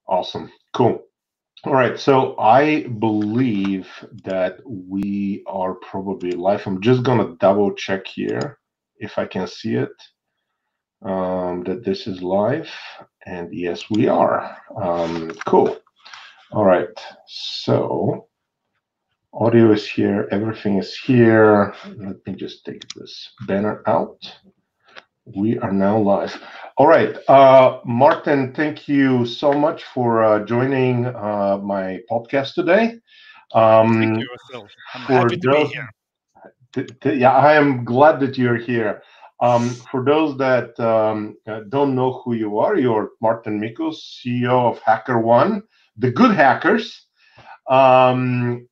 Awesome. Cool. All right. So I believe that we are probably live. I'm just going to double check here if I can see it, that this is live. And yes, we are. Cool. All right. So audio is here. Everything is here. Let me just take this banner out. We are now live. All right. Martin, thank you so much for joining my podcast today. Thank Um, you, Vassil. I'm for happy to be those, here. yeah, I am glad that you're here. For those that don't know who you're Martin Mickos, CEO of HackerOne, the good hackers. And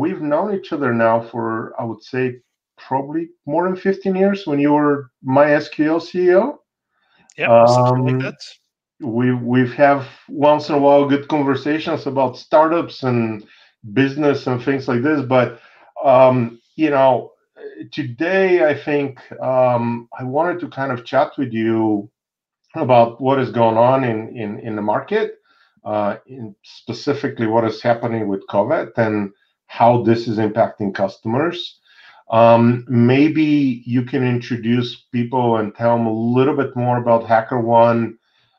we've known each other now for, I would say, probably more than 15 years when you were MySQL CEO. Yep, something like Um, that. we've have once in a while good conversations about startups and business and things like this. But today I think I wanted to kind of chat with you about what is going on in the market, in specifically what is happening with COVID and how this is impacting customers. Maybe you can introduce people and tell them a little bit more about HackerOne,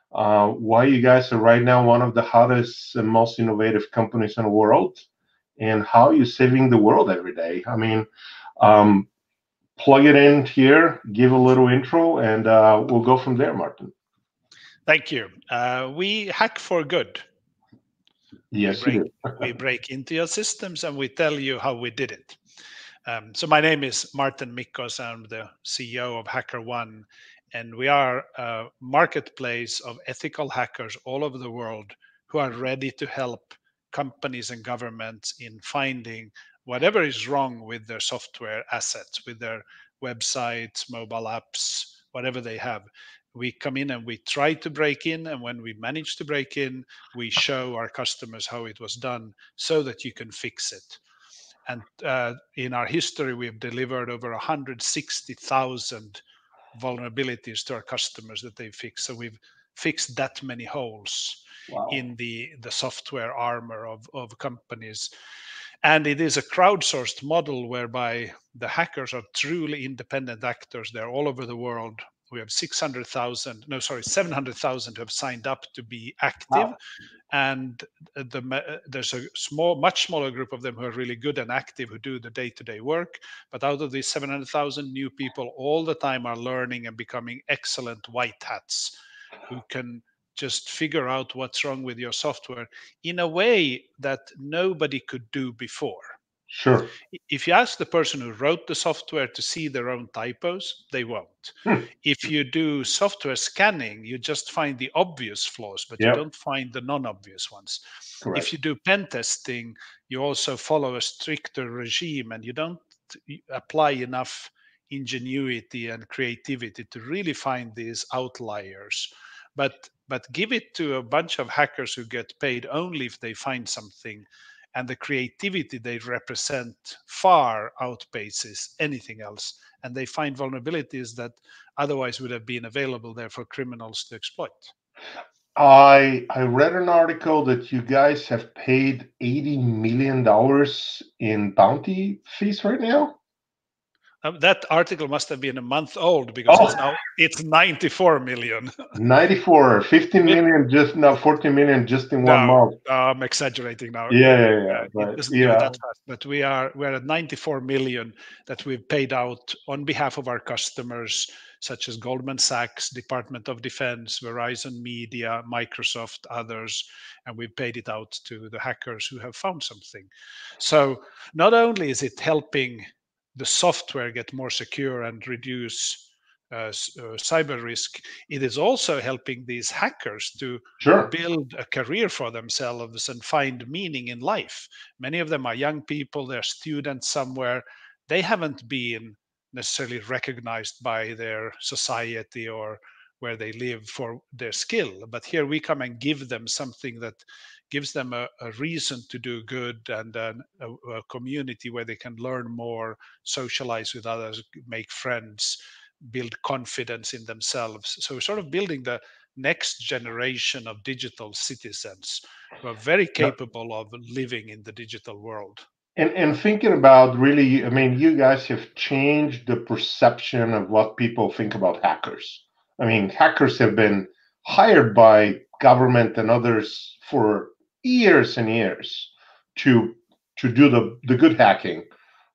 why you guys are right now one of the hottest and most innovative companies in the world, and how you're saving the world every day. I mean, um, plug it in here, give a little intro, and we'll go from there, Martin. Thank you. We hack for good. We Yes, you break do. we break into your systems and we tell you how we did it. So my name is Mårten Mickos. I'm the CEO of HackerOne, and we are a marketplace of ethical hackers all over the world who are ready to help companies and governments in finding whatever is wrong with their software assets, with their websites, mobile apps, whatever they have. We come in and we try to break in, and when we manage to break in, we show our customers how it was done so that you can fix it. And in our history, we've delivered over 160,000 vulnerabilities to our customers that they fix. So we've fixed that many holes Wow. in the software armor of companies. And it is a crowdsourced model whereby the hackers are truly independent actors. They're all over the world. We have 600,000, no, sorry, 700,000 who have signed up to be active, Wow. and there's a much smaller group of them who are really good and active, who do the day-to-day work. But out of these 700,000, new people all the time are learning and becoming excellent white hats who can just figure out what's wrong with your software in a way that nobody could do before. Sure. If you ask the person who wrote the software to see their own typos, they won't. Hmm. If you do software scanning, you just find the obvious flaws, but you Yep. don't find the non-obvious ones. If Correct. you do pen testing, you also follow a stricter regime and you don't apply enough ingenuity and creativity to really find these outliers. But give it to a bunch of hackers who get paid only if they find something, and the creativity they represent far outpaces anything else, and they find vulnerabilities that otherwise would have been available there for criminals to exploit. I read an article that you guys have paid $80 million in bounty fees right now. That article must have been a month old because Oh, it's 94 million. 94, 15 It- million just now, 14 million just in one no, month. I'm exaggerating now. Yeah. It But doesn't go yeah, that fast, but we're at 94 million that we've paid out on behalf of our customers, such as Goldman Sachs, Department of Defense, Verizon Media, Microsoft, others, and we've paid it out to the hackers who have found something. So not only is it helping the software get more secure and reduce cyber risk, it is also helping these hackers to sure. build a career for themselves and find meaning in life. Many of them are young people, they're students somewhere. They haven't been necessarily recognized by their society or where they live for their skill. But here we come and give them something that gives them a reason to do good, and a community where they can learn more, socialize with others, make friends, build confidence in themselves. So we're sort of building next generation of digital citizens who are very capable of living in the digital world. And thinking about really, I mean, you guys have changed the perception of what people think about hackers. I mean, hackers have been hired by government and others for years and years to do the good hacking.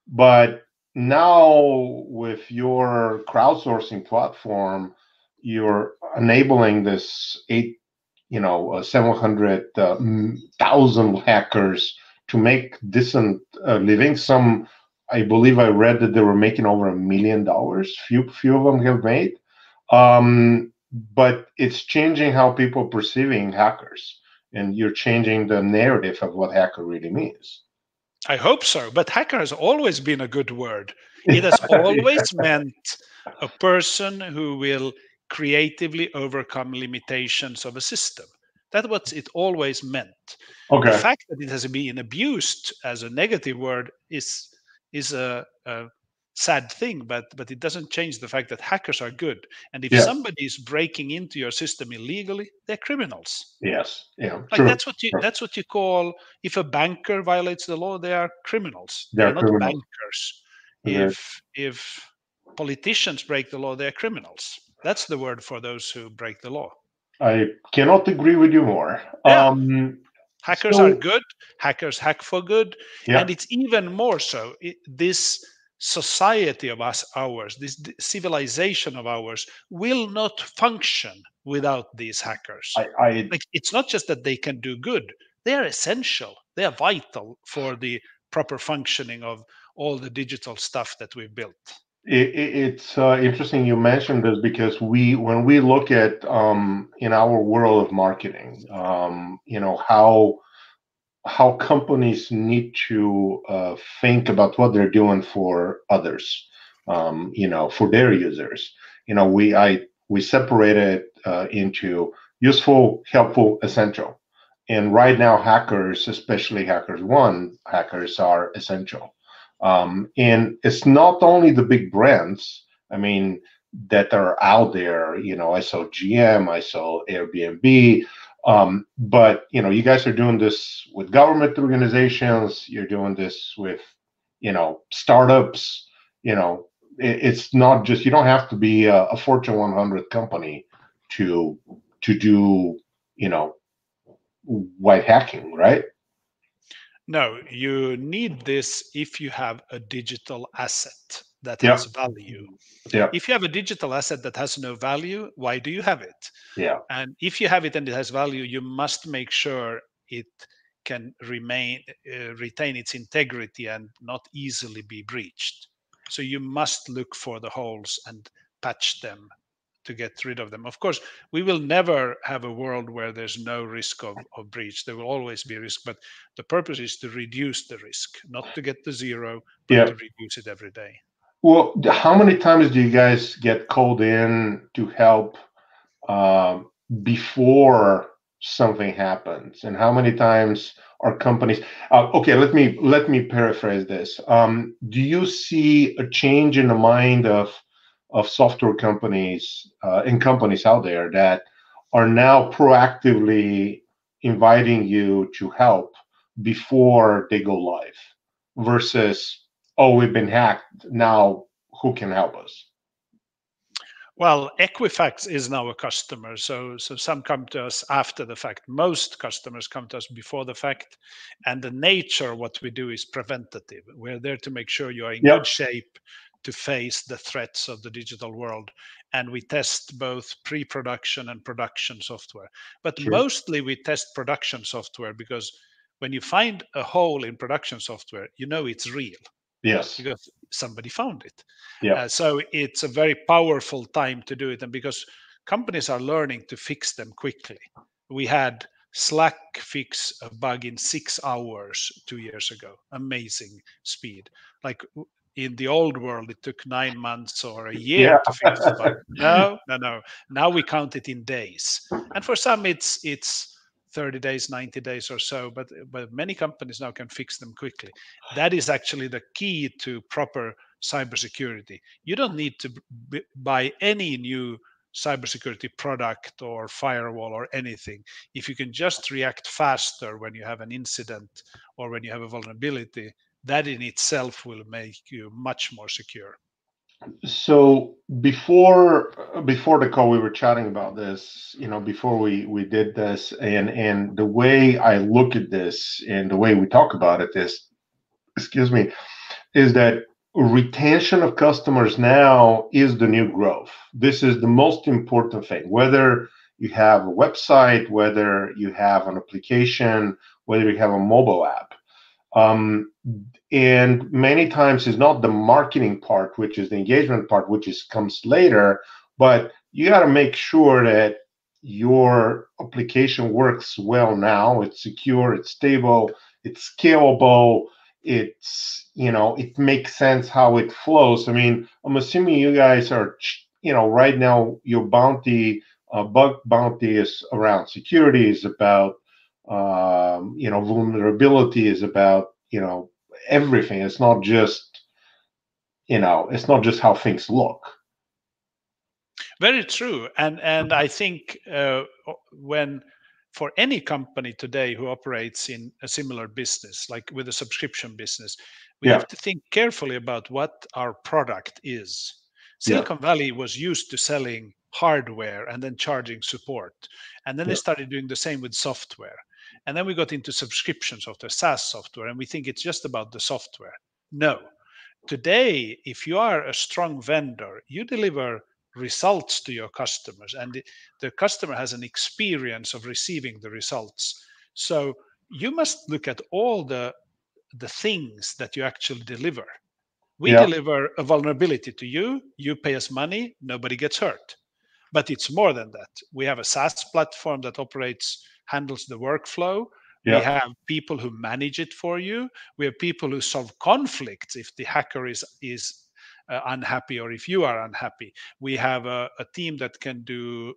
But now with your crowdsourcing platform, you're enabling this 700,000 hackers to make decent living. Some, I believe, I read that they were making over $1 million. Few of them have made, but it's changing how people perceiving hackers, and you're changing the narrative of what hacker really means. I hope so, but hacker has always been a good word. It has always meant a person who will creatively overcome limitations of a system. That's what it always meant. Okay. The fact that it has been abused as a negative word is a sad thing, but it doesn't change the fact that hackers are good. And if somebody is breaking into your system illegally, they're criminals. Yes. Yeah. Like true. That's what you call, if a banker violates the law, they are criminals. They are not criminals. bankers. If politicians break the law, they're criminals. That's the word for those who break the law. I cannot agree with you more. Yeah. Hackers are good. Hackers hack for good. Yeah. And it's even more so. This society of ours, this civilization of ours, will not function without these hackers. Like, it's not just that they can do good. They are essential. They are vital for the proper functioning of all the digital stuff that we've built. It's interesting you mentioned this, because when we look at in our world of marketing, how companies need to think about what they're doing for others, for their users. We separate it into useful, helpful, essential. And right now, hackers, especially HackerOne hackers, are essential. And it's not only the big brands, I mean, that are out there. I saw GM, I saw Airbnb, but you guys are doing this with government organizations. You're doing this with startups. It's not just, you don't have to be a Fortune 100 company to do white hacking, right? No, you need this if you have a digital asset that has value. Yeah. If you have a digital asset that has no value, why do you have it? Yeah. And if you have it and it has value, you must make sure it can retain its integrity and not easily be breached. So you must look for the holes and patch them to get rid of them. Of course, we will never have a world where there's no risk of breach. There will always be risk, but the purpose is to reduce the risk, not to get to zero, but to reduce it every day. Well, how many times do you guys get called in to help before something happens, and how many times are companies? Okay, let me paraphrase this. Do you see a change in the mind of software companies and companies out there that are now proactively inviting you to help before they go live, versus, oh, we've been hacked, now who can help us? Well, Equifax is now a customer, so some come to us after the fact. Most customers come to us before the fact, and the nature of what we do is preventative. We're there to make sure you are in good shape to face the threats of the digital world, and we test both pre-production and production software. But mostly we test production software, because when you find a hole in production software, it's real. Yes. Because somebody found it. So it's a very powerful time to do it. And because companies are learning to fix them quickly. We had Slack fix a bug in 6 hours 2 years ago. Amazing speed. Like in the old world, it took 9 months or a year to fix the bug. No. Now we count it in days. And for some, it's 30 days, 90 days or so, but many companies now can fix them quickly. That is actually the key to proper cybersecurity. You don't need to buy any new cybersecurity product or firewall or anything, if you can just react faster when you have an incident or when you have a vulnerability, that in itself will make you much more secure. So before the call, we were chatting about this. Before we did this, and the way I look at this and the way we talk about it is, excuse me, is that retention of customers now is the new growth. This is the most important thing. Whether you have a website, whether you have an application, whether you have a mobile app. And many times it's not the marketing part, which is the engagement part, which comes later, but you got to make sure that your application works well now. It's secure, it's stable, it's scalable, it makes sense how it flows. I mean, I'm assuming you guys are, right now your bug bounty is around security, is about vulnerability, is about everything. It's not just how things look. Very true. And I think when for any company today who operates in a similar business, like with a subscription business, we have to think carefully about what our product is. Silicon Valley was used to selling hardware and then charging support. And then they started doing the same with software. And then we got into subscription software, SaaS software, and we think it's just about the software. No. Today, if you are a strong vendor, you deliver results to your customers, and the customer has an experience of receiving the results. So you must look at all the things that you actually deliver. We deliver a vulnerability to you, you pay us money, nobody gets hurt. But it's more than that. We have a SaaS platform that handles the workflow. We have people who manage it for you. We have people who solve conflicts if the hacker is unhappy or if you are unhappy. We have a team that can do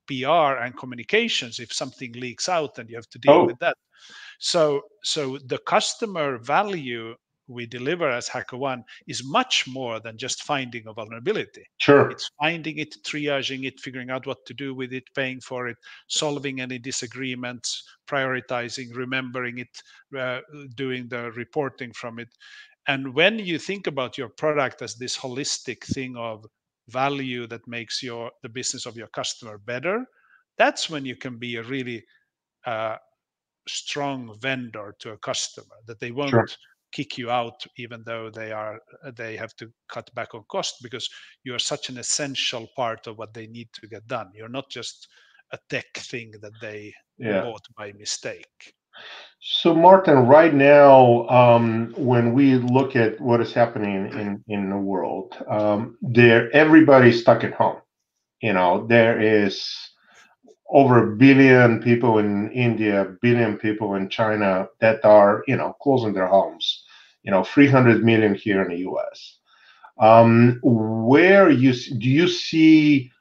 PR and communications if something leaks out and you have to deal with that. So the customer value we deliver as HackerOne is much more than just finding a vulnerability. Sure. It's finding it, triaging it, figuring out what to do with it, paying for it, solving any disagreements, prioritizing, remembering it, doing the reporting from it. And when you think about your product as this holistic thing of value that makes the business of your customer better, that's when you can be a really strong vendor to a customer, that they won't kick you out even though they have to cut back on cost, because you are such an essential part of what they need to get done. You're not just a tech thing that they bought by mistake. So Martin, right now, when we look at what is happening in the world, everybody's stuck at home. There is over 1 billion people in India, 1 billion people in China that are, closing their homes. 300 million here in the U.S. Do you see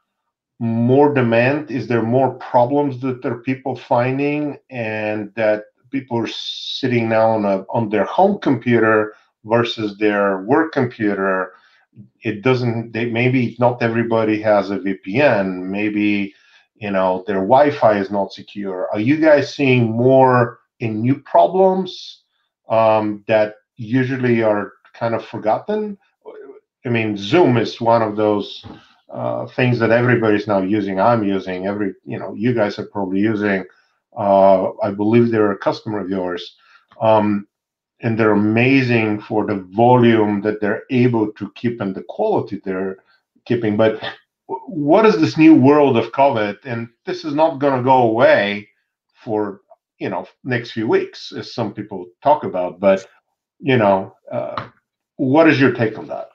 more demand? Is there more problems that are people finding, and that people are sitting now on their home computer versus their work computer? Maybe not everybody has a VPN. Maybe their Wi-Fi is not secure. Are you guys seeing more in new problems that usually are kind of forgotten? I mean, Zoom is one of those things that everybody's now using. I'm using you guys are probably using. I believe they're a customer of yours, and they're amazing for the volume that they're able to keep and the quality they're keeping. But what is this new world of COVID? And this is not going to go away for next few weeks, as some people talk about. But what is your take on that?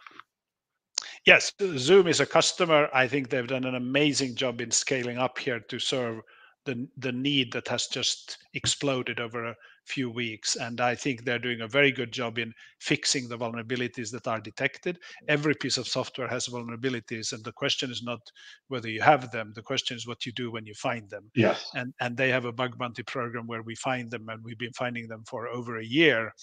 Yes, Zoom is a customer. I think they've done an amazing job in scaling up here to serve the need that has just exploded over a few weeks. And I think they're doing a very good job in fixing the vulnerabilities that are detected. Every piece of software has vulnerabilities, and the question is not whether you have them. The question is what you do when you find them. Yes. And they have a bug bounty program where we find them, and we've been finding them for over a year,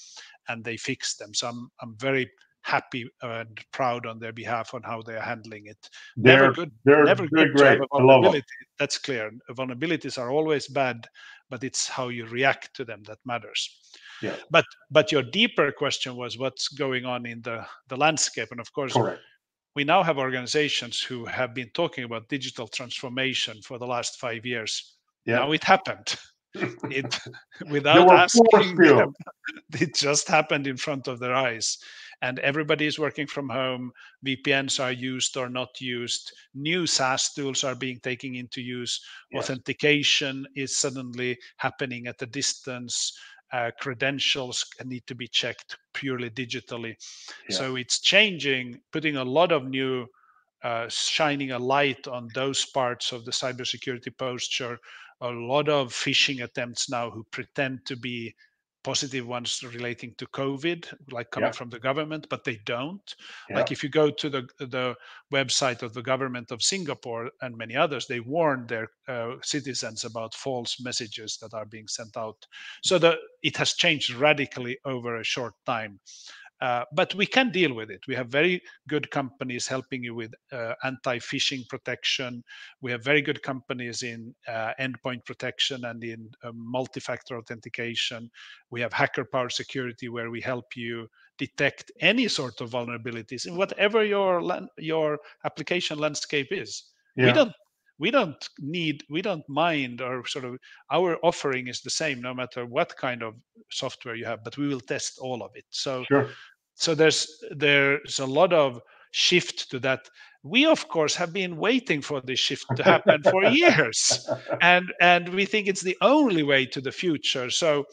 and they fix them. So I'm very happy and proud on their behalf on how they are handling it. They're Never good to have great. a I love them. vulnerability. That's clear. Vulnerabilities are always bad, but it's how you react to them that matters. Yeah, But your deeper question was what's going on in the landscape. And of course, correct. we now have organizations who have been talking about digital transformation for the last 5 years. Yeah, Now it happened. It they without were forced asking to. them, it just happened in front of their eyes. And everybody is working from home. VPNs are used or not used. New SaaS tools are being taken into use. Yes. Authentication is suddenly happening at a distance. Credentials need to be checked purely digitally. Yeah. So it's changing, putting a lot of new, shining a light on those parts of the cybersecurity posture. A lot of phishing attempts now who pretend to be positive ones relating to COVID, like coming Yeah. from the government, but they don't. Yeah. Like if you go to the website of the government of Singapore and many others, they warn their citizens about false messages that are being sent out. So it has changed radically over a short time. But we can deal with it. We have very good companies helping you with anti-phishing protection. We have very good companies in endpoint protection and in multi-factor authentication. We have hacker power security where we help you detect any sort of vulnerabilities in whatever your application landscape is. We Yeah. don't we don't mind, or sort of our offering is the same no matter what kind of software you have, but we will test all of it. Sure. So there's a lot of shift to that. We of course have been waiting for this shift to happen for years, and we think it's the only way to the future. So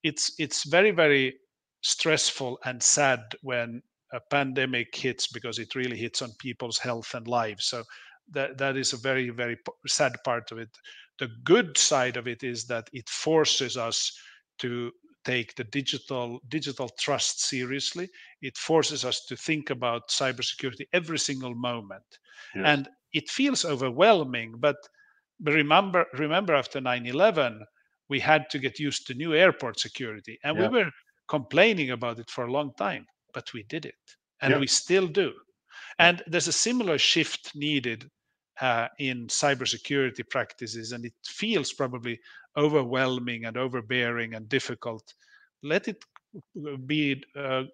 it's very, very stressful and sad when a pandemic hits, because it really hits on people's health and lives. So that is a very, very sad part of it. The good side of it is that it forces us to take the digital trust seriously. It forces us to think about cybersecurity every single moment. Yes. And it feels overwhelming, but remember after 9/11, we had to get used to new airport security, and we Yeah. were complaining about it for a long time, but we did it, and Yeah. we still do. Yeah. And there's a similar shift needed in cybersecurity practices, and it feels probably overwhelming and overbearing and difficult. Let it be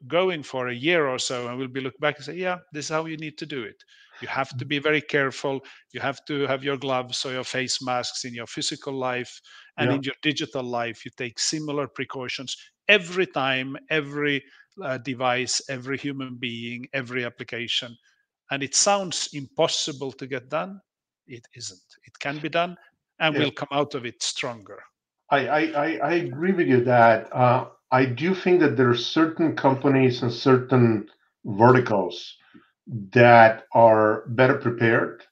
going for a year or so, and we'll be look back and say, yeah, this is how you need to do it. You have to be very careful. You have to have your gloves or your face masks in your physical life, and Yeah. in your digital life you take similar precautions every time, every device, every human being, every application. And it sounds impossible to get done. It isn't. It can be done, and Yeah. we'll come out of it stronger. I agree with you that I do think that there are certain companies and certain verticals that are better prepared.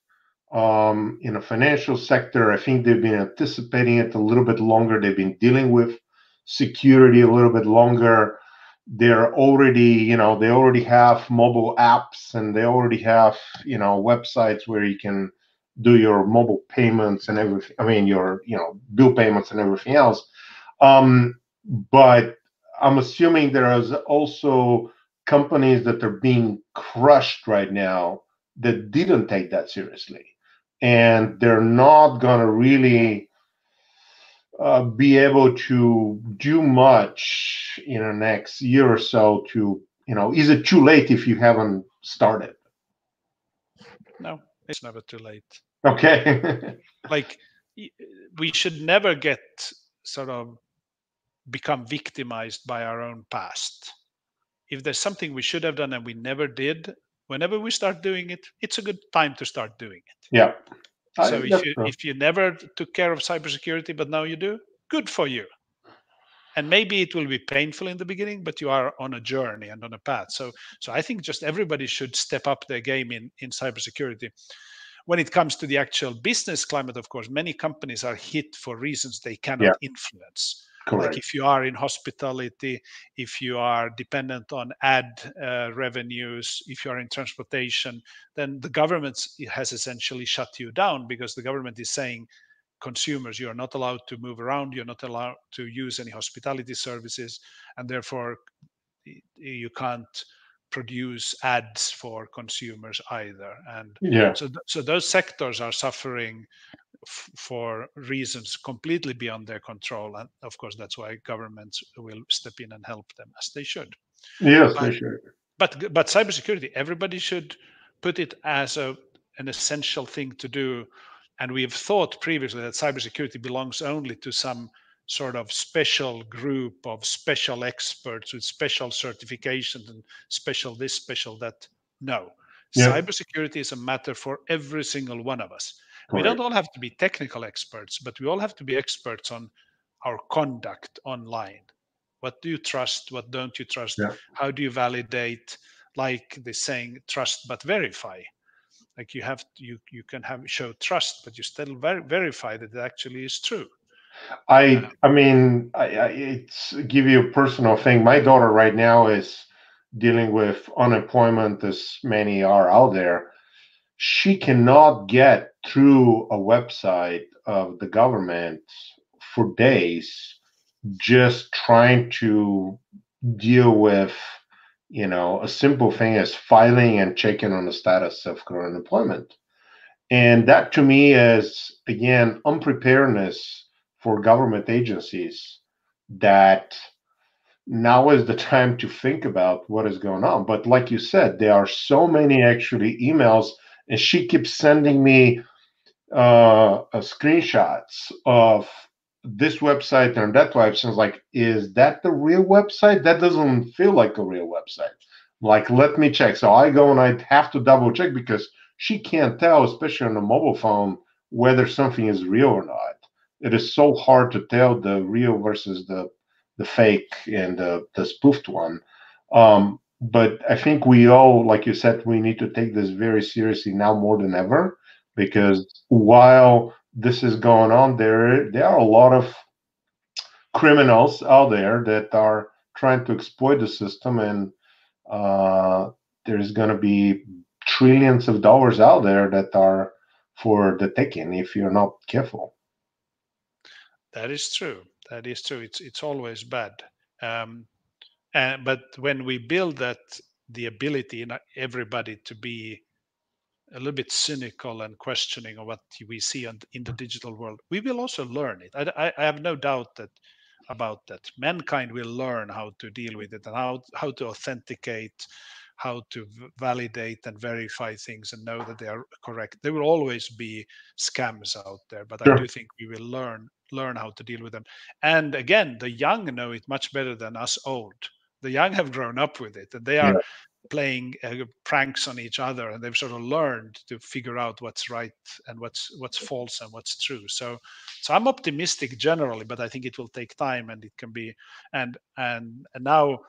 In a financial sector, I think they've been anticipating it a little bit longer. They've been dealing with security a little bit longer. They're already, they already have mobile apps and they already have, websites where you can do your mobile payments and everything. I mean, your, bill payments and everything else. But I'm assuming there is also companies that are being crushed right now that didn't take that seriously, and they're not going to really be able to do much in the next year or so. To is it too late if you haven't started? No, it's never too late. Okay. Like, we should never get sort of become victimized by our own past. If there's something we should have done and we never did, whenever we start doing it, it's a good time to start doing it. Yeah, So that's true. if you never took care of cybersecurity but now you do, good for you. And maybe it will be painful in the beginning, but you are on a journey and on a path. So I think just everybody should step up their game in cybersecurity. When it comes to the actual business climate, of course, many companies are hit for reasons they Yeah, cannot influence. Like correct. if you are in hospitality, if you are dependent on ad revenues, if you are in transportation, then the government has essentially shut you down, because the government is saying, consumers, you're not allowed to move around, you're not allowed to use any hospitality services, and therefore you can't produce ads for consumers either. And Yeah. so those sectors are suffering for reasons completely beyond their control, and of course that's why governments will step in and help them, as they should. Yes, but they should. but cybersecurity, everybody should put it as an essential thing to do. And we have thought previously that cybersecurity belongs only to some sort of special group of special experts with special certifications and special this, special that. No, Yeah, cybersecurity is a matter for every single one of us. We don't correct. all have to be technical experts, but we all have to be experts on our conduct online. What do you trust? What don't you trust? Yeah. How do you validate? Like the saying, trust but verify. Like you can have show trust, but you still verify that it actually is true. I mean, it's give you a personal thing. My daughter right now is dealing with unemployment, as many are out there. She cannot get through a website of the government for days, just trying to deal with, a simple thing as filing and checking on the status of current employment. And that to me is, again, unpreparedness for government agencies, that now is the time to think about what is going on. But like you said, there are so many actually emails, and she keeps sending me screenshots of this website and that website. It's like, is that the real website? That doesn't feel like a real website. Like, let me check. So I go and I have to double check, because she can't tell, especially on a mobile phone, whether something is real or not. It is so hard to tell the real versus the fake and the spoofed one. But I think we all, like you said, we need to take this very seriously now more than ever, because while this is going on, there are a lot of criminals out there that are trying to exploit the system, and uh, there's going to be trillions of dollars out there that are for the taking if you're not careful. That is true. That is true. It's always bad. Um, but when we build that, the ability in everybody to be a little bit cynical and questioning of what we see in the digital world, we will also learn it. I have no doubt that about that. Mankind will learn how to deal with it and how to authenticate, how to validate and verify things and know that they are correct. There will always be scams out there, but I do Sure. think we will learn how to deal with them. And again, the young know it much better than us old. The young have grown up with it, and they Yeah. are playing pranks on each other, and they've sort of learned to figure out what's right and what's false and what's true. So I'm optimistic generally, but I think it will take time, and it can be. And now,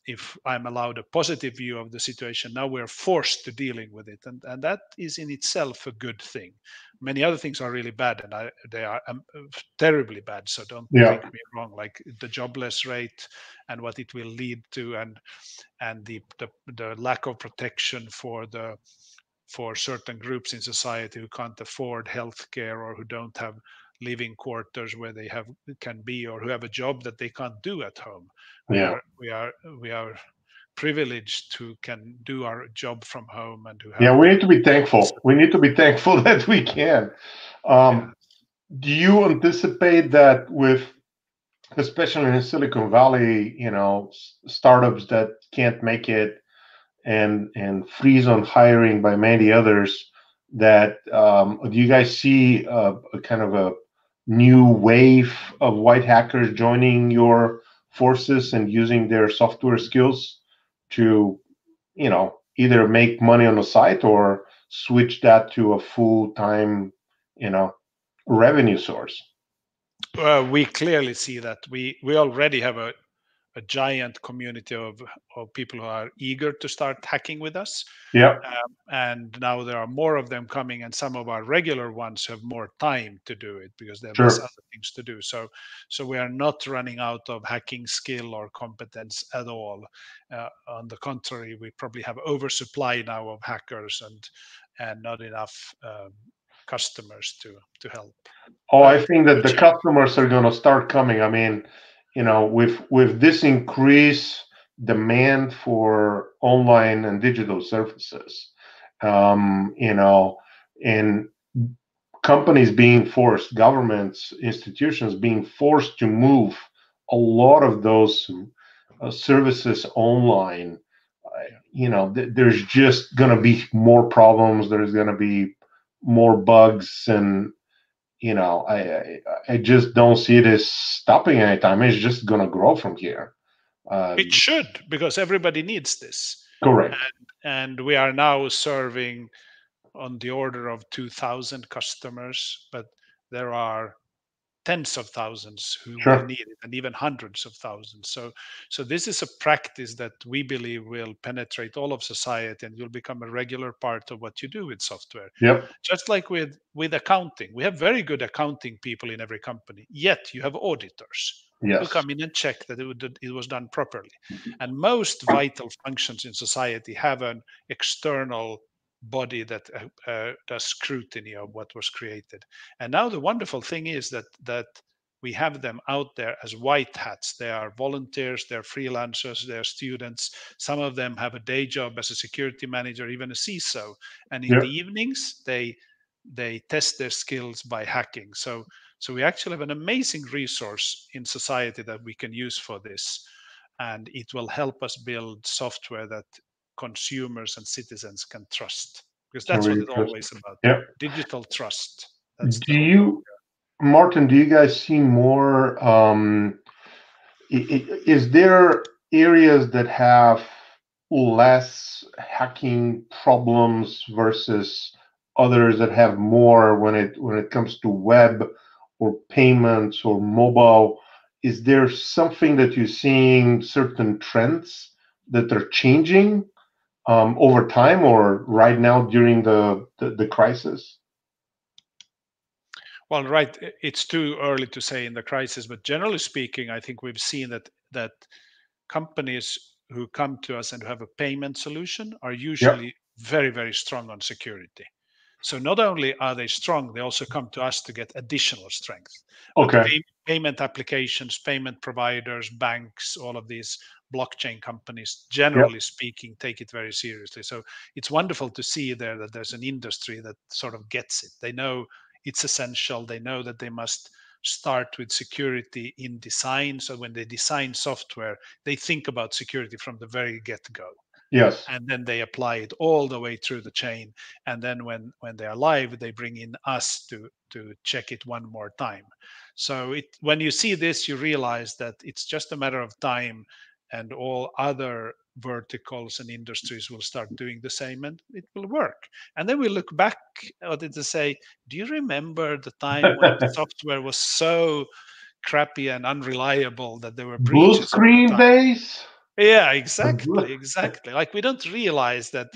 if I'm allowed a positive view of the situation, now we're forced to dealing with it, and that is in itself a good thing. Many other things are really bad, and they are terribly bad. So don't Yeah. think me wrong. Like the jobless rate and what it will lead to, and the lack of protection for certain groups in society who can't afford healthcare, or who don't have living quarters where they can be, or who have a job that they can't do at home. We Yeah. are we are we are privileged who can do our job from home and who Yeah. have We the need to be thankful. We need to be thankful that we can. yeah. Do you anticipate that with, especially in Silicon Valley, startups that can't make it, and freeze on hiring by many others, that do you guys see a kind of a new wave of white hackers joining your forces and using their software skills to, either make money on the site or switch that to a full-time, you know, revenue source? We clearly see that we already have a giant community of people who are eager to start hacking with us. Yeah, And now there are more of them coming, and some of our regular ones have more time to do it because they have less sure. other things to do. So we are not running out of hacking skill or competence at all. On the contrary, we probably have oversupply now of hackers, and not enough customers to help. Oh, But I think that good the chance. customers are going to start coming. I mean, with this increase, demand for online and digital services. And companies being forced, governments, institutions being forced to move a lot of those services online. There's just going to be more problems. There's going to be more bugs, and I just don't see this stopping anytime. It's just going to grow from here. It should, because everybody needs this. Correct. And we are now serving on the order of 2,000 customers, but there are tens of thousands who will Sure. need it, and even hundreds of thousands. So this is a practice that we believe will penetrate all of society and will become a regular part of what you do with software. Yep. Just like with accounting, we have very good accounting people in every company, yet you have auditors who Yes. come in and check that it was done properly. And most vital functions in society have an external body that does scrutiny of what was created. And now the wonderful thing is that we have them out there as white hats. They are volunteers, they're freelancers, they're students. Some of them have a day job as a security manager, even a CISO. And in Yep. the evenings, they test their skills by hacking. So we actually have an amazing resource in society that we can use for this. And it will help us build software that consumers and citizens can trust, because Can that's what really it's trust. always about. Yep. Digital trust. That's the Do whole you, Martin, do you guys see more? Is there areas that have less hacking problems versus others that have more when it comes to web or payments or mobile? Is there something that you're seeing, certain trends that are changing over time or right now during the crisis? Well, right. It's too early to say in the crisis, but generally speaking, I think we've seen that companies who come to us and who have a payment solution are Yep. usually very, very strong on security. So not only are they strong, they also come to us to get additional strength. But Okay. payment applications, payment providers, banks, all of these blockchain companies, generally speaking, take it very seriously. So it's wonderful to see there that there's an industry that sort of gets it. They know it's essential. They know that they must start with security in design. So when they design software, they think about security from the very get-go. Yes. And then they apply it all the way through the chain. And then when they are live, they bring in us to check it one more time. So when you see this, you realize that it's just a matter of time, and all other verticals and industries will start doing the same, and it will work. And then we look back at it to say, do you remember the time when software was so crappy and unreliable that there were Blue breaches all the screen time? days. Yeah, exactly. Like, we don't realize that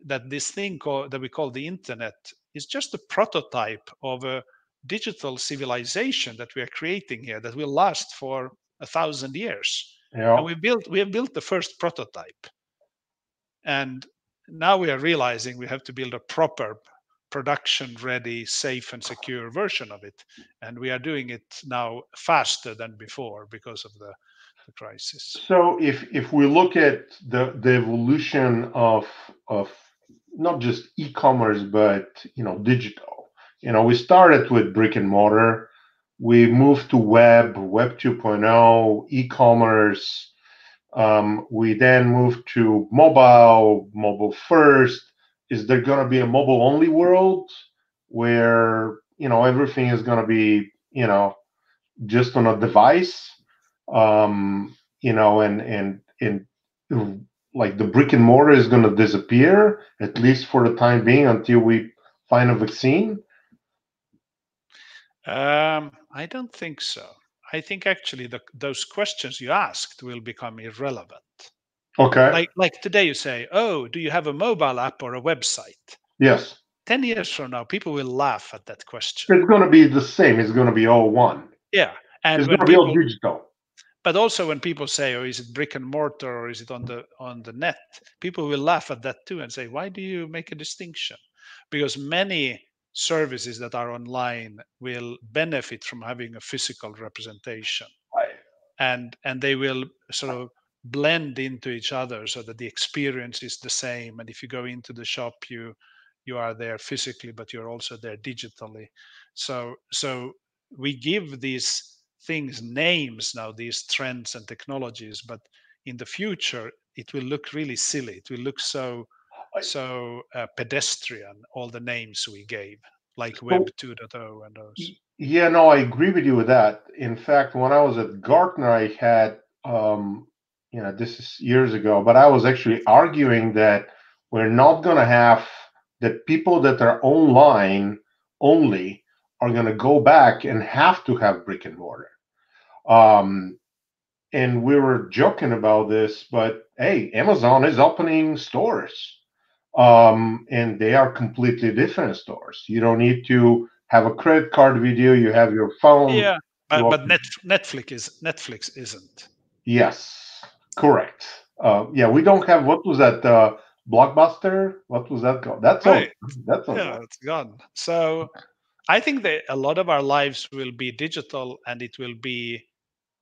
this thing that we call the internet is just a prototype of a digital civilization that we are creating here that will last for 1,000 years. Yeah. And we have built the first prototype, and now we are realizing we have to build a proper production ready, safe and secure version of it, and we are doing it now faster than before because of the crisis. So if we look at the evolution of not just e-commerce but digital, we started with brick and mortar, we moved to web 2.0, e-commerce, we then moved to mobile first. Is there going to be a mobile only world where everything is going to be just on a device? And like the brick and mortar is going to disappear, at least for the time being, until we find a vaccine? I don't think so. I think actually those questions you asked will become irrelevant. Okay. Like today you say, oh, do you have a mobile app or a website? Yes. 10 years from now, people will laugh at that question. It's going to be the same. It's going to be all one. Yeah. And It's going when to be all people, digital. but also when people say, oh, is it brick and mortar or is it on the net? People will laugh at that too and say, why do you make a distinction? Because many services that are online will benefit from having a physical representation, I- and they will sort of blend into each other so that the experience is the same. And if you go into the shop, you are there physically, but you're also there digitally. So we give these things names now, these trends and technologies, but in the future it will look really silly. It will look so pedestrian, all the names we gave, like Web So 2.0 and those. yeah, no, I agree with you with that. In fact, when I was at Gartner, I had, this is years ago, but I was actually arguing that we're not going to have that people that are online only are going to go back and have to have brick and mortar. Um, and we were joking about this, but hey, Amazon is opening stores, and they are completely different stores. You don't need to have a credit card video. You have your phone. Yeah, You but open. Netflix isn't. Yes, correct. Yeah, we don't have, what was that? Blockbuster. What was that called? That's all. Right. That's all Yeah, gone. it's gone. So I think that a lot of our lives will be digital, and it will be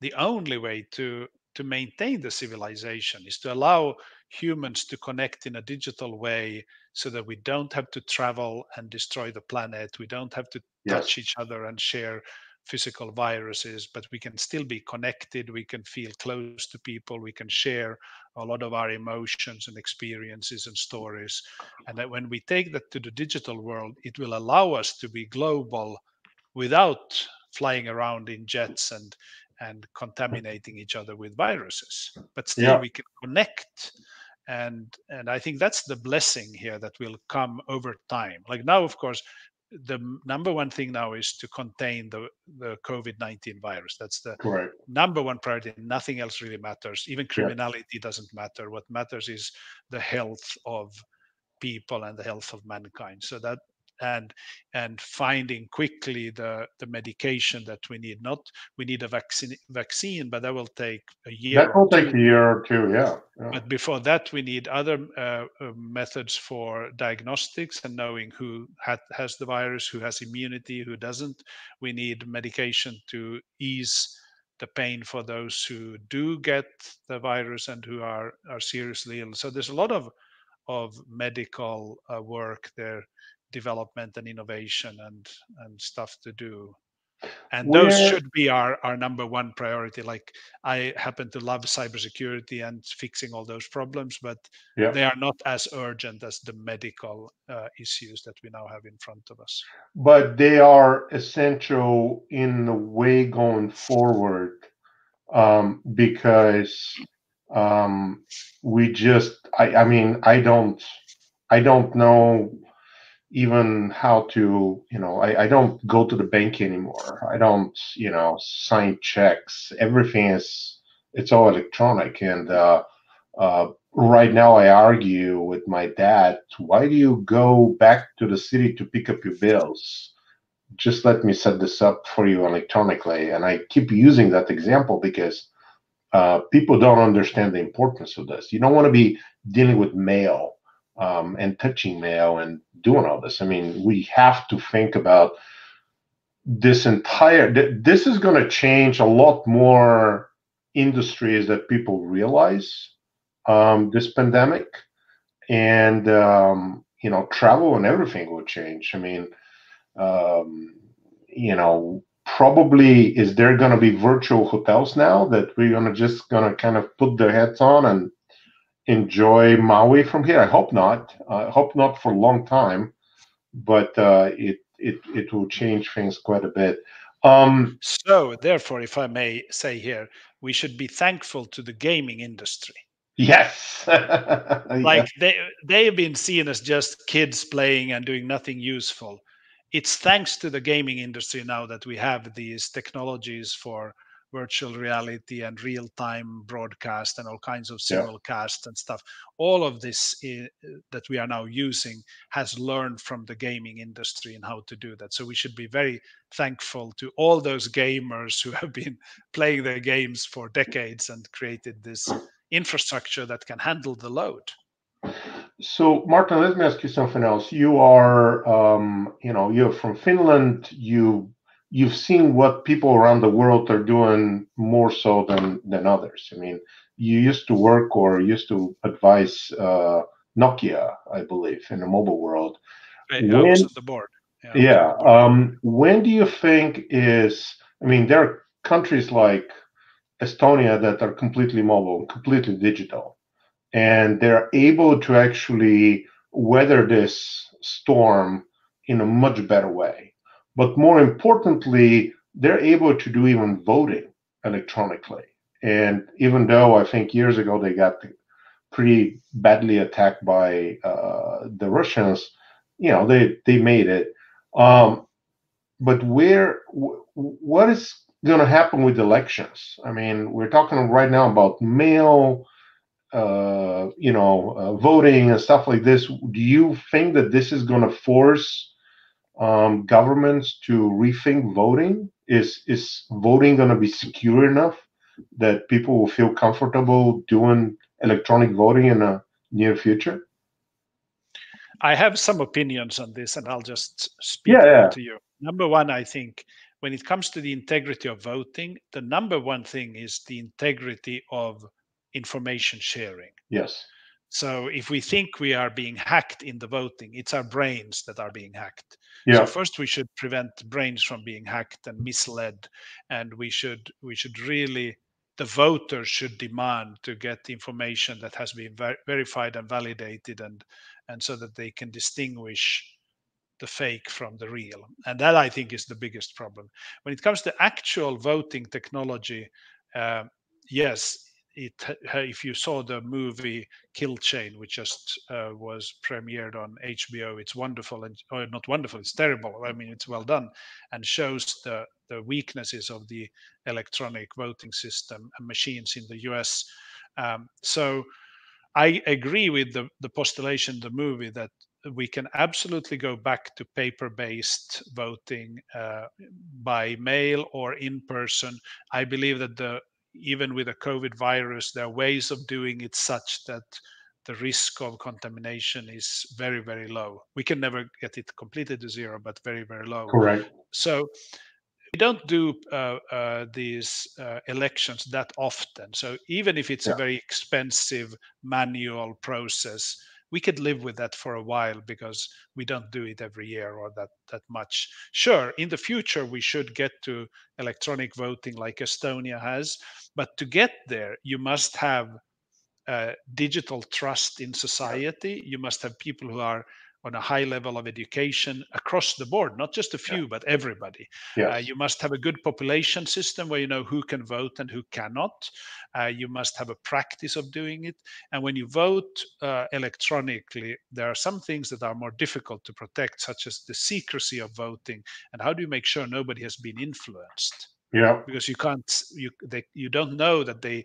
the only way to maintain the civilization is to allow humans to connect in a digital way so that we don't have to travel and destroy the planet. We don't have to touch Yes, each other and share physical viruses, but we can still be connected. We can feel close to people. We can share a lot of our emotions and experiences and stories. And that when we take that to the digital world, it will allow us to be global without flying around in jets and contaminating each other with viruses, but still yeah, we can connect. And I think that's the blessing here that will come over time. Like now, of course, the number one thing now is to contain the COVID-19 virus. That's the correct. number one priority. Nothing else really matters. Even Yeah, criminality doesn't matter. What matters is the health of people and the health of mankind. So that and and finding quickly the medication that we need. Not we need a vaccine, but that will take a year that or will take two. a year or two. Yeah, yeah. But before that, we need other methods for diagnostics and knowing who has the virus, who has immunity, who doesn't. We need medication to ease the pain for those who do get the virus and who are seriously ill. So there's a lot of medical work there, development and innovation and stuff to do. And those We're should be our number one priority. Like I happen to love cybersecurity and fixing all those problems, but yeah, they are not as urgent as the medical issues that we now have in front of us. but they are essential in the way going forward, because we just, I mean, I don't know even how to, I don't go to the bank anymore. I don't, sign checks. Everything is, it's all electronic. And right now I argue with my dad, why do you go back to the city to pick up your bills? Just let me set this up for you electronically. And I keep using that example because people don't understand the importance of this. You don't want to be dealing with mail, and touching mail and doing all this. I mean, we have to think about this entire. This is going to change a lot more industries that people realize. This pandemic, and travel and everything will change. I mean, um, probably, is there going to be virtual hotels now that we're gonna kind of put the heads on and enjoy Maui from here? I hope not. I hope not for a long time, but it will change things quite a bit. So therefore, if I may say here, we should be thankful to the gaming industry. Yes, Like yeah, they've been seen as just kids playing and doing nothing useful. It's thanks to the gaming industry now that we have these technologies for virtual reality and real time broadcast and all kinds of yeah. simulcast and stuff. All of this that we are now using has learned from the gaming industry and how to do that. So we should be very thankful to all those gamers who have been playing their games for decades and created this infrastructure that can handle the load. So, Martin, let me ask you something else. You are, you're from Finland. You you've seen what people around the world are doing more so than others. I mean, you used to work or used to advise Nokia, I believe, in the mobile world. I was When, on the board. Yeah, I was on yeah, the board. when do you think is? I mean, there are countries like Estonia that are completely mobile, completely digital, and they're able to actually weather this storm in a much better way. But more importantly, they're able to do even voting electronically. And even though I think years ago they got pretty badly attacked by the Russians, they made it. Um, but what is going to happen with elections? I mean, we're talking right now about mail voting and stuff like this. Do you think that this is going to force governments to rethink voting? Is voting going to be secure enough that people will feel comfortable doing electronic voting in the near future? I have some opinions on this, and I'll just speak Yeah, them yeah, to you. Number one, I think when it comes to the integrity of voting, the number one thing is the integrity of information sharing. yes, So if we think we are being hacked in the voting, it's our brains that are being hacked. So yeah, first we should prevent brains from being hacked and misled, and we should really, the voters should demand to get information that has been verified and validated, and so that they can distinguish the fake from the real. And that, I think, is the biggest problem. When it comes to actual voting technology, uh, yes, if you saw the movie Kill Chain, which just was premiered on HBO, it's wonderful, and or not wonderful, it's terrible. I mean, it's well done, and shows the weaknesses of the electronic voting system and machines in the US. So I agree with the postulation in the movie that we can absolutely go back to paper-based voting, by mail or in person. I believe that even with the COVID virus, there are ways of doing it such that the risk of contamination is very, very low. We can never get it completely to zero, but very, very low. correct. So we don't do these elections that often. So even if it's a Yeah, very expensive manual process, we could live with that for a while because we don't do it every year or that much. Sure, in the future we should get to electronic voting like Estonia has, but to get there, you must have digital trust in society. You must have people who are on a high level of education across the board, not just a yeah, few, but everybody. yes, You must have a good population system where you know who can vote and who cannot. You must have a practice of doing it. And when you vote electronically, there are some things that are more difficult to protect, such as the secrecy of voting. And how do you make sure nobody has been influenced? yeah, Because you can't, you don't know that they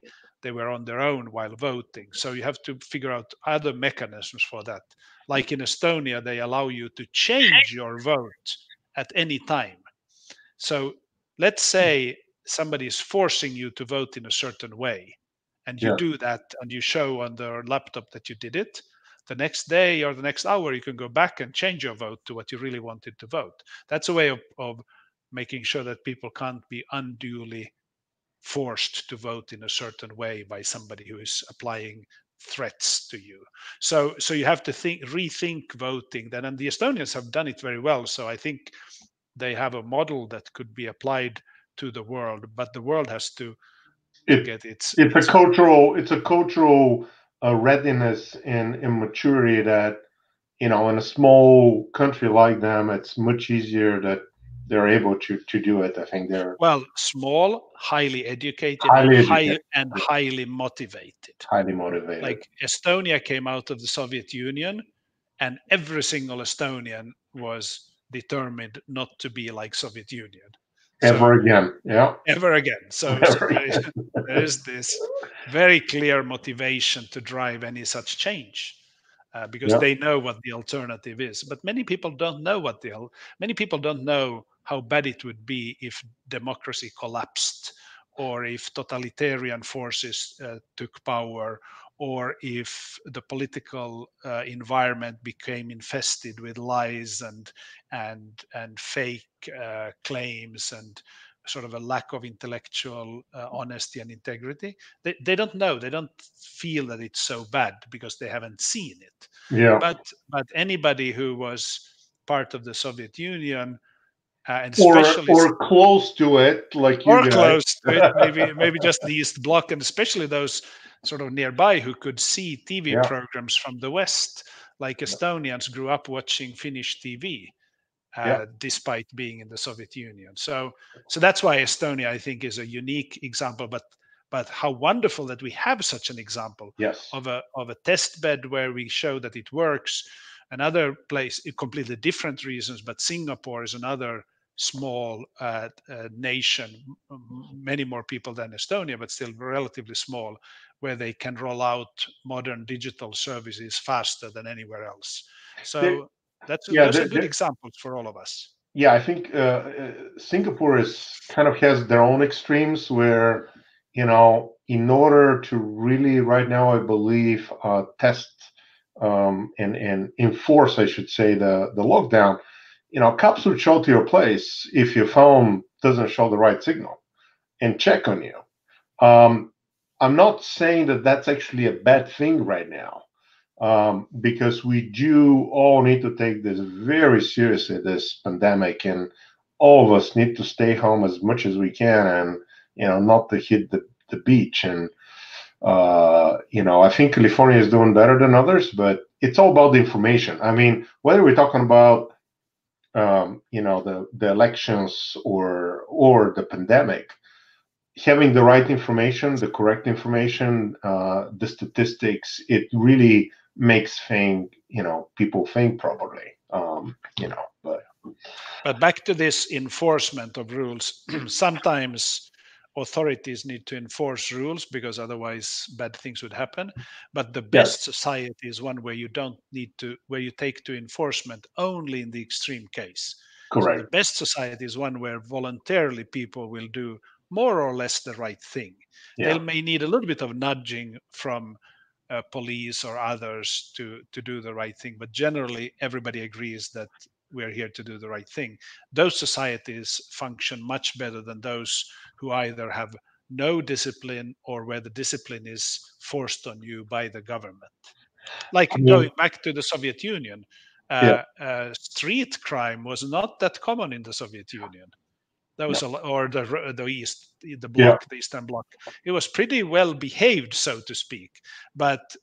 were on their own while voting. So you have to figure out other mechanisms for that. Like in Estonia, they allow you to change your vote at any time. So let's say somebody is forcing you to vote in a certain way, and you yeah, do that and you show on their laptop that you did it. The next day or the next hour, you can go back and change your vote to what you really wanted to vote. That's a way of making sure that people can't be unduly forced to vote in a certain way by somebody who is applying threats to you. So you have to rethink voting then, and the Estonians have done it very well. So I think they have a model that could be applied to the world, but the world has to it get it's a its own. cultural readiness and maturity that in a small country like them, it's much easier that they're able to do it. I think they're Well, small, highly educated, and highly educated, highly motivated. highly motivated. Like Estonia came out of the Soviet Union, and every single Estonian was determined not to be like Soviet Union. So Ever again. Yeah. ever again. So Ever again. there is this very clear motivation to drive any such change. Because Yeah. they know what the alternative is, but many people don't know many people don't know how bad it would be if democracy collapsed, or if totalitarian forces took power, or if the political environment became infested with lies and fake claims and sort of a lack of intellectual honesty and integrity. They don't know. They don't feel that it's so bad because they haven't seen it. Yeah. But anybody who was part of the Soviet Union, and Or especially or close to it, like you or guys. close to it, maybe just the East Bloc, and especially those sort of nearby who could see TV Yeah. programs from the West, like Estonians grew up watching Finnish TV, Yeah. despite being in the Soviet Union. So that's why Estonia, I think, is a unique example. But how wonderful that we have such an example Yes. of a test bed where we show that it works. Another place, completely different reasons, but Singapore is another small nation, many more people than Estonia, but still relatively small, where they can roll out modern digital services faster than anywhere else. There, So yeah. those are good examples for all of us. Yeah, I think Singapore is kind of has their own extremes where, in order to really right now, I believe, test and enforce, I should say, the lockdown, cops would show to your place if your phone doesn't show the right signal and check on you. Um, I'm not saying that that's actually a bad thing right now, because we do all need to take this very seriously, this pandemic, and all of us need to stay home as much as we can, and not to hit the beach. And I think California is doing better than others, but it's all about the information. I mean, whether we're talking about the elections or the pandemic, having the right information, the correct information, the statistics, it really makes people think properly. But back to this enforcement of rules, sometimes authorities need to enforce rules because otherwise bad things would happen. But the Yes, best society is one where you don't need to, where you take to enforcement only in the extreme case. So the correct. best society is one where voluntarily people will do more or less the right thing. They Yeah. may need a little bit of nudging from police or others to do the right thing, but generally everybody agrees that we're here to do the right thing. Those societies function much better than those who either have no discipline or where the discipline is forced on you by the government. I Like mean, going back to the Soviet Union, yeah, street crime was not that common in the Soviet Union. That no, was or the yeah. bloc, the Eastern Bloc. It was pretty well behaved, so to speak, but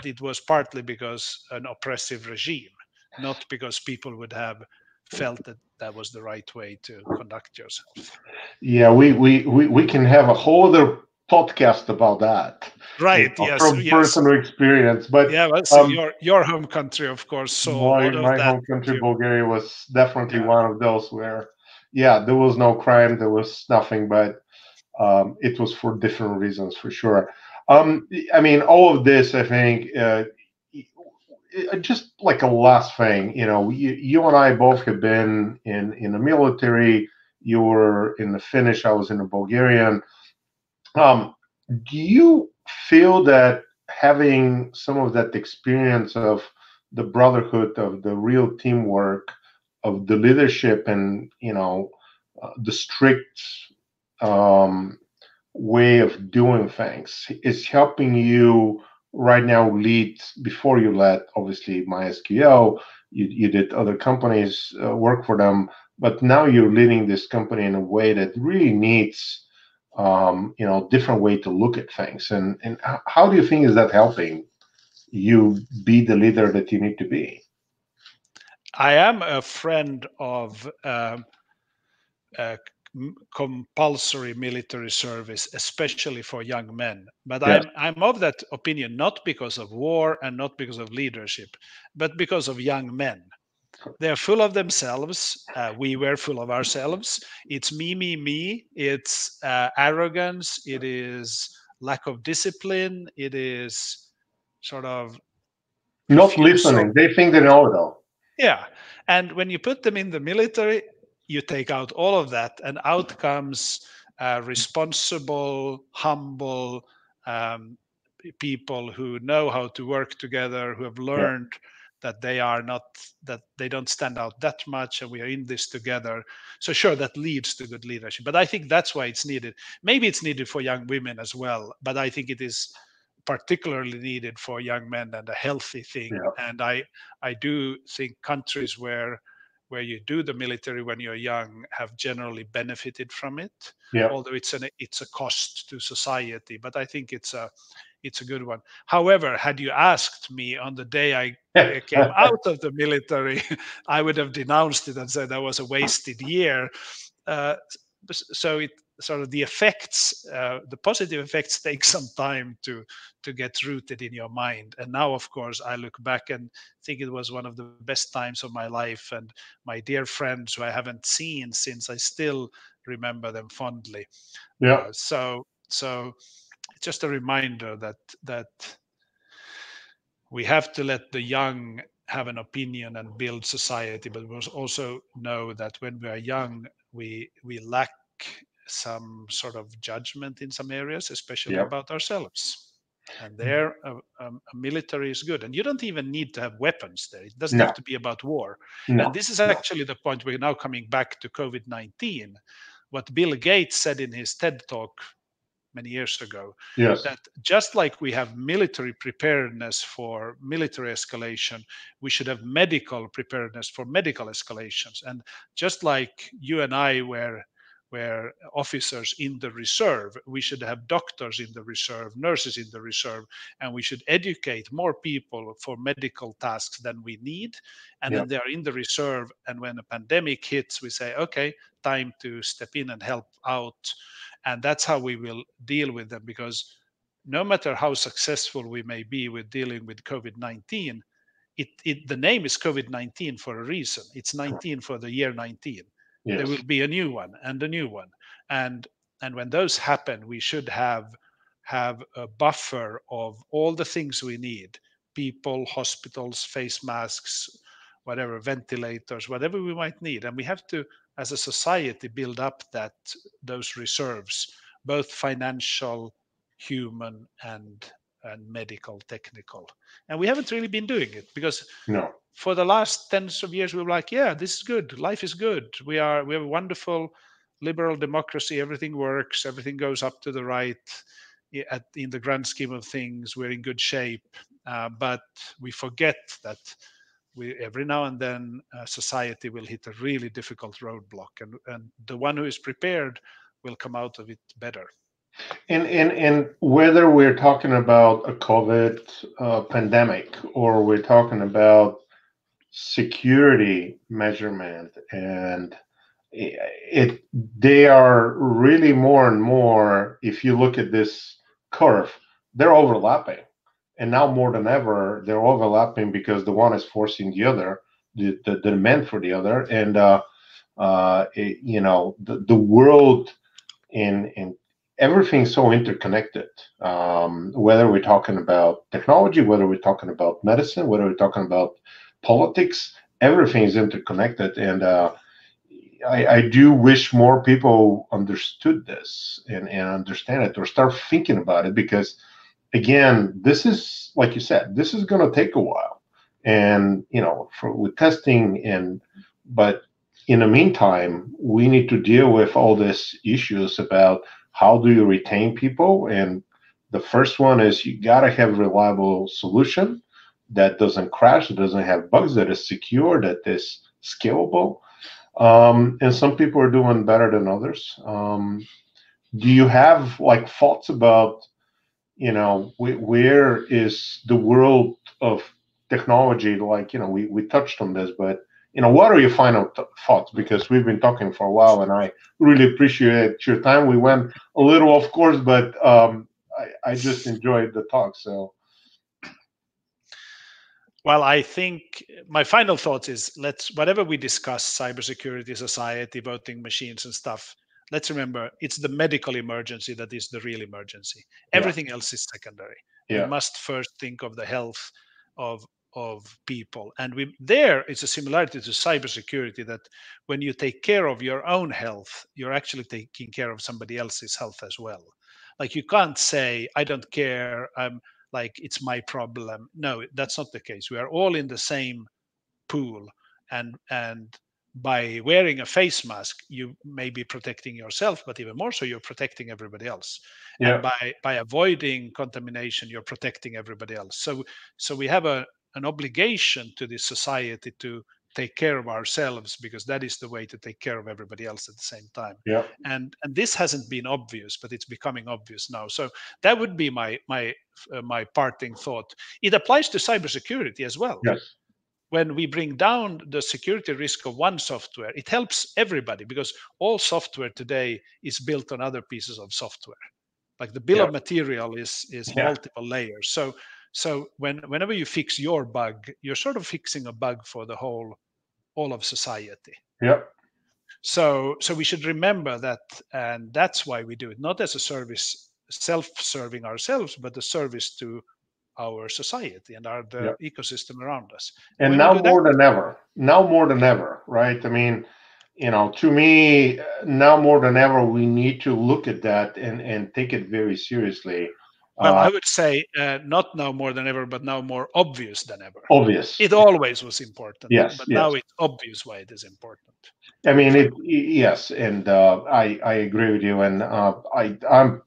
it was partly because an oppressive regime, not because people would have felt that that was the right way to conduct yourself. Yeah, we can have a whole other podcast about that, Right. Yes. from Yes. personal experience. But Yeah. Well, see, um, your home country, of course, saw a my lot of my that. home country, You, Bulgaria, was definitely yeah. one of those where, yeah, there was no crime, there was nothing, but it was for different reasons, for sure. I mean, all of this, I think, just like a last thing, you and I both have been in the military. You were in the Finnish, I was in the Bulgarian. Um, do you feel that having some of that experience of the brotherhood, of the real teamwork, of the leadership, and the strict um, way of doing things is helping you right now lead? Before you led, obviously, MySQL, you did other companies, work for them, but now you're leading this company in a way that really needs different way to look at things. And how do you think is that helping you be the leader that you need to be? I am a friend of uh, compulsory military service, especially for young men. But Yes. I'm of that opinion not because of war and not because of leadership, but because of young men. They're full of themselves. We were full of ourselves. It's me, me, me. It's arrogance. It is lack of discipline. It is sort of Not refuse listening, of they think they know it all. yeah. And when you put them in the military, you take out all of that, and out comes responsible, humble, um, people who know how to work together, who have learned that they are not, that they don't stand out that much, and we are in this together. So sure, that leads to good leadership, but I think that's why it's needed. Maybe it's needed for young women as well, but I think it is particularly needed for young men, and a healthy thing. Yeah. And I do think countries where you do the military when you're young have generally benefited from it, Yeah. although it's a cost to society. But I think it's a good one. However, had you asked me on the day I came out of the military, I would have denounced it and said that was a wasted year. Uh, so it sort of the effects, the positive effects, take some time to get rooted in your mind. And now, of course, I look back and think it was one of the best times of my life. And my dear friends who I haven't seen since, I still remember them fondly. Yeah. So just a reminder that we have to let the young have an opinion and build society, but we must also know that when we are young, we lack some sort of judgment in some areas, especially Yeah. about ourselves. And there, a military is good. And you don't even need to have weapons there. It doesn't have No. to be about war. No. And this is actually the point. We're now coming back to COVID-19. What Bill Gates said in his TED talk many years ago, Yes. that just like we have military preparedness for military escalation, we should have medical preparedness for medical escalations. And just like you and I were officers in the reserve, we should have doctors in the reserve, nurses in the reserve, and we should educate more people for medical tasks than we need. And Yeah. then they are in the reserve, and when a pandemic hits, we say, okay, time to step in and help out. And that's how we will deal with them, because no matter how successful we may be with dealing with COVID-19, the name is COVID-19 for a reason. It's 19 for the year 19. There Yes. will be a new one and a new one. And when those happen, we should have a buffer of all the things we need: people, hospitals, face masks, whatever, ventilators, whatever we might need. And we have to, as a society, build up those reserves, both financial, human, and medical, technical. And we haven't really been doing it, because No. for the last tens of years we were like, yeah, this is good, life is good, we have a wonderful liberal democracy, everything works, everything goes up to the right. In the grand scheme of things, we're in good shape. But we forget that every now and then society will hit a really difficult roadblock, and the one who is prepared will come out of it better. And whether we're talking about a COVID pandemic, or we're talking about security measurement, and it they are really more and more, if you look at this curve, they're overlapping. And now more than ever, they're overlapping, because the one is forcing the other, the demand for the other. And the world in everything's so interconnected. Whether we're talking about technology, whether we're talking about medicine, whether we're talking about politics, everything is interconnected. And I do wish more people understood this, and understand it, or start thinking about it, because again, this is, like you said, this is going to take a while. And with testing, but in the meantime, we need to deal with all these issues about how do you retain people. And the first one is, you got to have a reliable solution that doesn't crash, that doesn't have bugs, that is secure, that is scalable. And some people are doing better than others. Do you have like thoughts about, where is the world of technology? Like, we touched on this, but what are your final thoughts? Because we've been talking for a while, and I really appreciate your time. We went a little off course, but I just enjoyed the talk. So, well, I think my final thoughts is, whatever we discuss, cybersecurity, society, voting machines and stuff, let's remember it's the medical emergency that is the real emergency. yeah, Everything else is secondary. We yeah, must first think of the health of of people. And there it's a similarity to cybersecurity, that when you take care of your own health, you're actually taking care of somebody else's health as well. Like, you can't say, I don't care, I'm like, it's my problem. No, that's not the case. We are all in the same pool, and by wearing a face mask, you may be protecting yourself, but even more so, you're protecting everybody else. Yeah. And by avoiding contamination, you're protecting everybody else. So we have an obligation to this society to take care of ourselves, because that is the way to take care of everybody else at the same time. Yeah. And this hasn't been obvious, but it's becoming obvious now. So that would be my parting thought. It applies to cybersecurity as well. Yes. When we bring down the security risk of one software, it helps everybody, because all software today is built on other pieces of software. Like, the bill of material is multiple layers. So whenever you fix your bug, you're sort of fixing a bug for the all of society. Yep. So we should remember that, and that's why we do it, not as a service, self-serving ourselves, but a service to our society and the ecosystem around us. And now more than ever, right? I mean, to me, now more than ever, we need to look at that and take it very seriously. Well, I would say not now more than ever, but now more obvious than ever. Obvious. It always was important. Yes. But now it's obvious why it is important. I mean, yes, and I agree with you, and I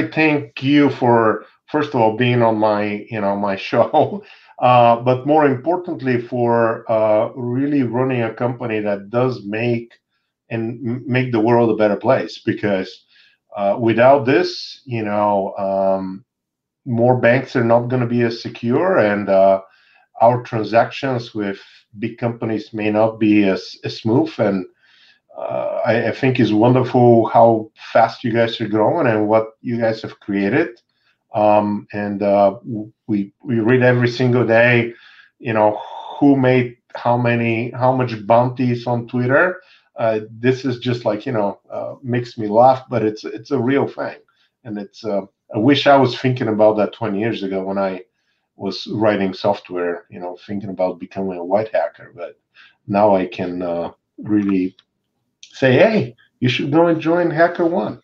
thank you for, first of all, being on my show, but more importantly for really running a company that does make the world a better place. Because without this, more banks are not going to be as secure, and our transactions with big companies may not be as smooth. And I think it's wonderful how fast you guys are growing and what you guys have created. And we read every single day, who made how much bounties on Twitter. This is just like, makes me laugh, but it's a real thing. And it's I wish I was thinking about that 20 years ago when I was writing software, thinking about becoming a white hacker. But now I can really say, hey, you should go and join HackerOne.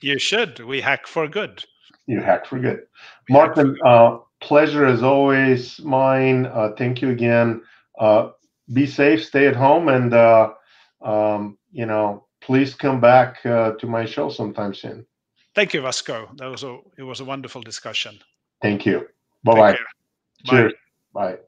You should. We hack for good. You hack for good. Mårten, pleasure as always mine. Thank you again. Be safe, stay at home, and please come back to my show sometime soon. Thank you, Vasco. It was a wonderful discussion. Thank you. Bye-bye. Cheers. Bye.